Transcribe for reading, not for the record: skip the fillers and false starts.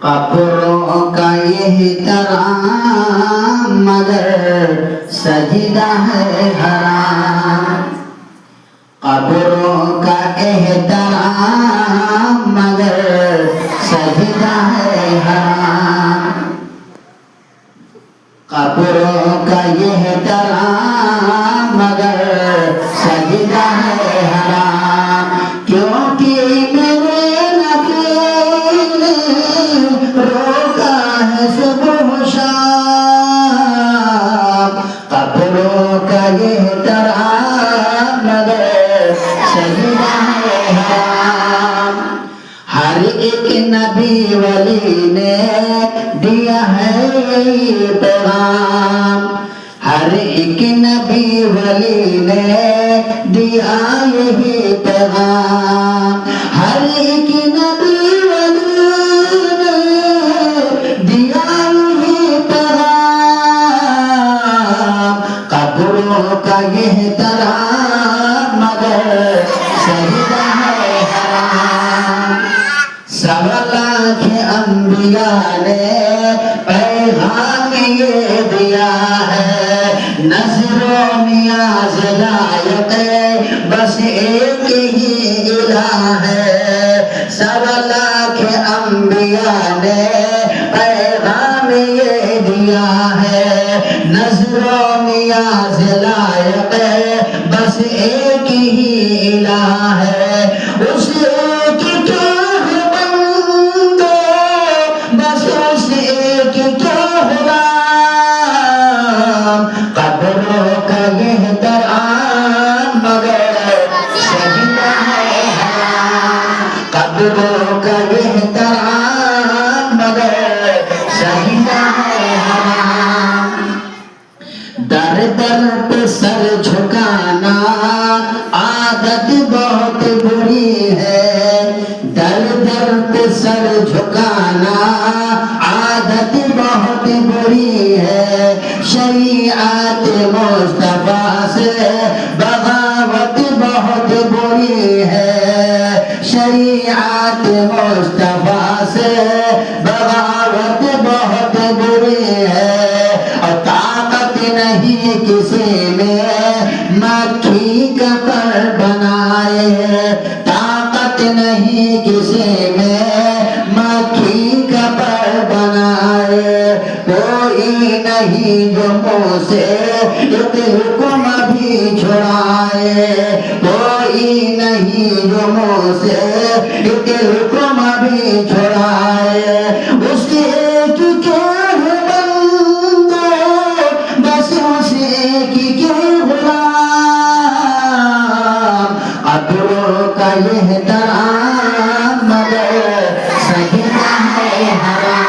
कब्रों का एहतराम मगर सजदा है हराम। कब्रों का एहतराम मगर सजदा है हराम। कब्रों का एहतराम मगर सजदा है हराम। क्योंकि मेरे नबी ने रोका है सुबह शाम। कब्रों का एहतराम मगर सजदा है हराम। हर एक नबी वली ने दिया है यही पैगाम। हर एक नबी वली ने दिया यही पैगाम। हर एक नबी वली ने दिया यही पैगाम। कब्रों का एहतराम मगर सजदा है हराम। सवा लाख अंबिया ने पैगाम ये दिया है। नज़रों नियाज़ लायक बस एक ही इलाह है। सवा लाख अंबिया ने पैगाम ये दिया है। नज़रों नियाज़ लायक बस एक ही इलाह है। उस एक के बंदे बस उस एक के गुलाम। कब्रों का एहतराम मगर सजदा है हराम। कब्रों का एहतराम मगर सजदा है हराम। दर दर पे सर झुकाना आदत बहुत बुरी है। दर दर पे सर झुकाना आदत बहुत बुरी है। शरीयत मुस्तफा से बगावत बहुत बुरी है। शरीयत मुस्तफा से बगावत बहुत बुरी है। और ताकत नहीं किसी में मक्खी का पर बनाए। ताकत नहीं किसी में मक्खी का पर बनाए। कोई नहीं जो मुँह से एक हुक्म भी छुड़ाए। कोई नहीं जो मुँह से एक हुक्म भी छुड़ाए। उसके एक के बंदे बस उसे एक के गुलाम। कब्रों का एहतराम मगर सजदा है हराम।